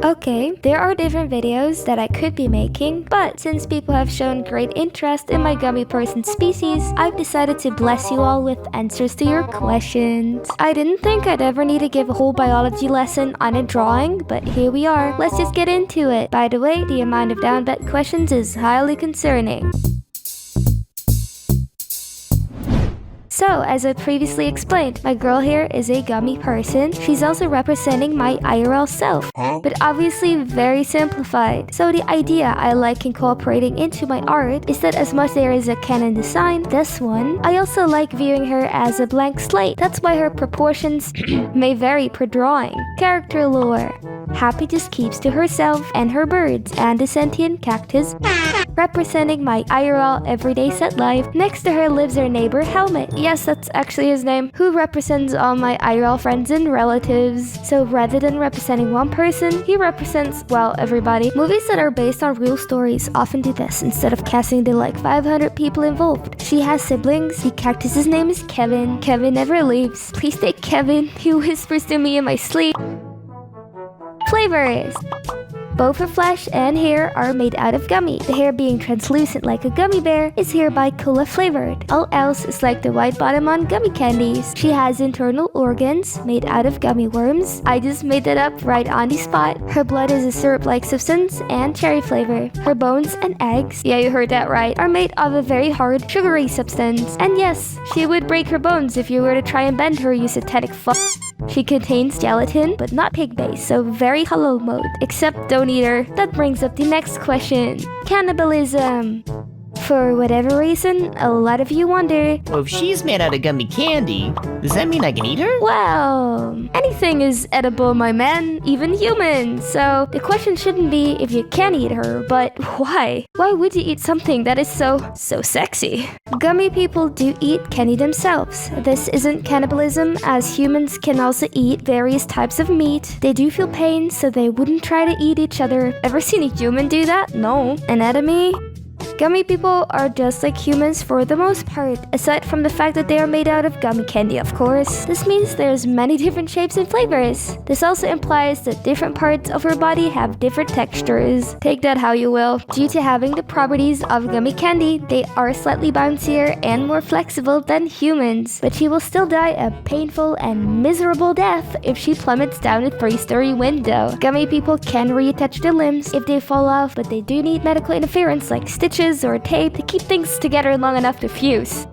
Okay, there are different videos that I could be making, but since people have shown great interest in my gummy person species, I've decided to bless you all with answers to your questions. I didn't think I'd ever need to give a whole biology lesson on a drawing, but here we are. Let's just get into it. By the way, the amount of downvote questions is highly concerning. So, as I previously explained, my girl here is a gummy person. She's also representing my IRL self, but obviously very simplified. So the idea I like incorporating into my art is that as much there is a canon design, this one, I also like viewing her as a blank slate. That's why her proportions may vary per drawing. Character lore. Happy just keeps to herself and her birds and the sentient cactus, representing my IRL everyday set life. Next to her lives her neighbor Helmet. Yes, that's actually his name, who represents all my IRL friends and relatives. So rather than representing one person, he represents, well, everybody. Movies that are based on real stories often do this instead of casting the like 500 people involved. She has siblings. The cactus's name is Kevin. Kevin never leaves. Please take Kevin. He whispers to me in my sleep. Flavors. Both her flesh and hair are made out of gummy. The hair being translucent like a gummy bear is hereby cola flavored. All else is like the white bottom on gummy candies. She has internal organs made out of gummy worms. I just made that up right on the spot. Her blood is a syrup-like substance and cherry flavor. Her bones and eggs, yeah, you heard that right, are made of a very hard, sugary substance. And yes, she would break her bones if you were to try and bend her, you satanic fuck. She contains gelatin, but not pig base, so very hollow mode. Except don't eat her. That brings up the next question. Cannibalism. For whatever reason, a lot of you wonder, Well, if she's made out of gummy candy, does that mean I can eat her? well, anything is edible, my man, even humans. So the question shouldn't be if you can eat her, but why? Why would you eat something that is so sexy? Gummy people do eat candy themselves. This isn't cannibalism, as humans can also eat various types of meat. They do feel pain, so they wouldn't try to eat each other. Ever seen a human do that? No. Anatomy? Gummy people are just like humans for the most part, aside from the fact that they are made out of gummy candy, of course. This means there's many different shapes and flavors. This also implies that different parts of her body have different textures. Take that how you will. Due to having the properties of gummy candy, they are slightly bouncier and more flexible than humans. But she will still die a painful and miserable death if she plummets down a 3-story window. Gummy people can reattach their limbs if they fall off, but they do need medical interference like stitches or tape to keep things together long enough to fuse.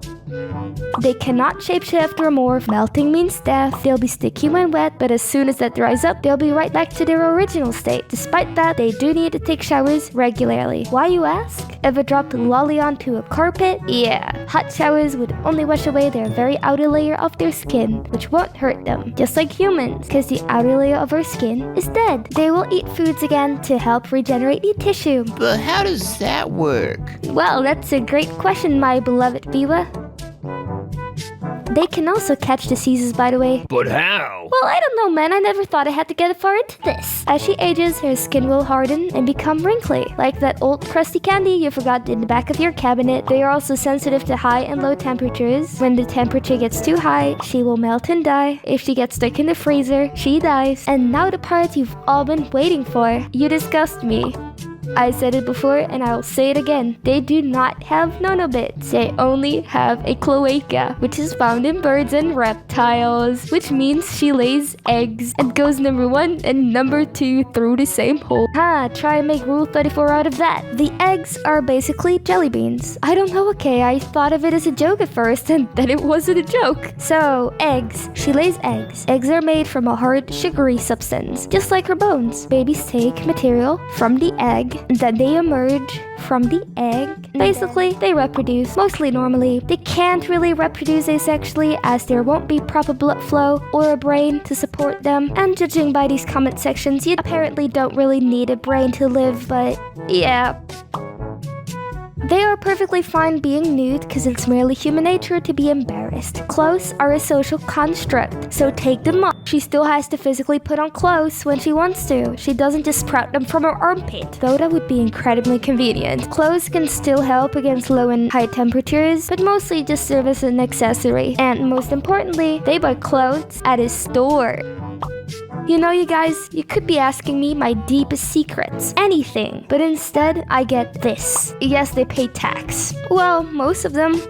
They cannot shapeshift or morph. Melting means death. They'll be sticky when wet, but as soon as that dries up, they'll be right back to their original state. Despite that, they do need to take showers regularly. Why, you ask? Ever dropped a lolly onto a carpet? Yeah. Hot showers would only wash away their very outer layer of their skin, which won't hurt them. Just like humans, because the outer layer of our skin is dead. They will eat foods again to help regenerate the tissue. But how does that work? Well, that's a great question, my beloved viewer. They can also catch diseases, by the way. But how? Well, I don't know, man. I never thought I had to get far into this. As she ages, her skin will harden and become wrinkly, like that old crusty candy you forgot in the back of your cabinet. They are also sensitive to high and low temperatures. When the temperature gets too high, she will melt and die. If she gets stuck in the freezer, she dies. And now the part you've all been waiting for. You disgust me. I said it before and I'll say it again. They do not have nanobits. They only have a cloaca, which is found in birds and reptiles, which means she lays eggs and goes number 1 and number 2 through the same hole. Try and make Rule 34 out of that. The eggs are basically jelly beans. I don't know, okay, I thought of it as a joke at first and then it wasn't a joke. So, eggs. She lays eggs. Eggs are made from a hard, sugary substance, just like her bones. Babies take material from the egg, and then they emerge from the egg. Basically, they reproduce, mostly normally. They can't really reproduce asexually as there won't be proper blood flow or a brain to support them. And judging by these comment sections, you apparently don't really need a brain to live, but yeah. They are perfectly fine being nude because it's merely human nature to be embarrassed. Clothes are a social construct, so take them off. She still has to physically put on clothes when she wants to. She doesn't just sprout them from her armpit, though that would be incredibly convenient. Clothes can still help against low and high temperatures, but mostly just serve as an accessory. And most importantly, they buy clothes at a store. You know, you guys, you could be asking me my deepest secrets, anything, but instead I get this. Yes, they pay tax. Well, most of them.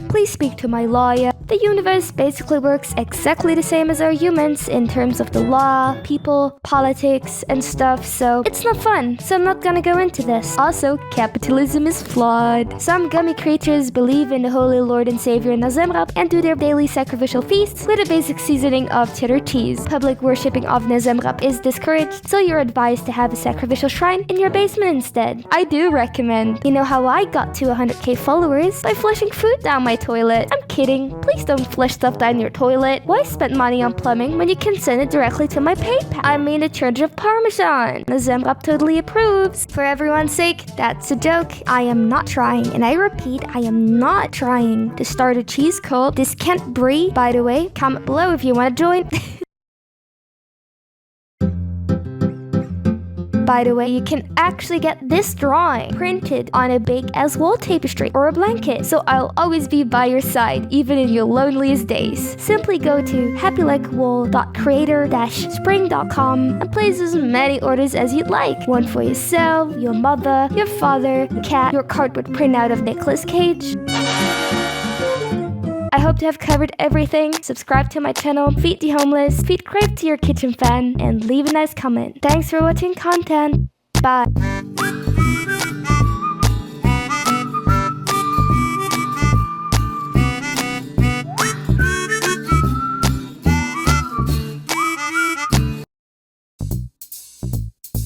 Please speak to my lawyer. The universe basically works exactly the same as our humans in terms of the law, people, politics, and stuff, so it's not fun, so I'm not gonna go into this. Also, capitalism is flawed. Some gummy creatures believe in the Holy Lord and Savior Nazemrap and do their daily sacrificial feasts with a basic seasoning of cheddar cheese. Public worshipping of Nazemrap is discouraged, so you're advised to have a sacrificial shrine in your basement instead. I do recommend. You know how I got to 100k followers? By flushing food down my toilet. I'm kidding. Please don't flush stuff down your toilet. Why spend money on plumbing when you can send it directly to my PayPal? I mean a charge of Parmesan. Nazemrap totally approves. For everyone's sake, that's a joke. I am not trying, and I repeat, I am not trying to start a cheese cult. This can't brie, by the way. Comment below if you want to join. By the way, you can actually get this drawing printed on a big-ass wall tapestry or a blanket, so I'll always be by your side, even in your loneliest days. Simply go to happylikeawall.creator-spring.com and place as many orders as you'd like. One for yourself, your mother, your father, your cat, your cardboard printout of Nicolas Cage. I hope to have covered everything. Subscribe to my channel, feed the homeless, feed crave to your kitchen fan, and leave a nice comment. Thanks for watching content. Bye.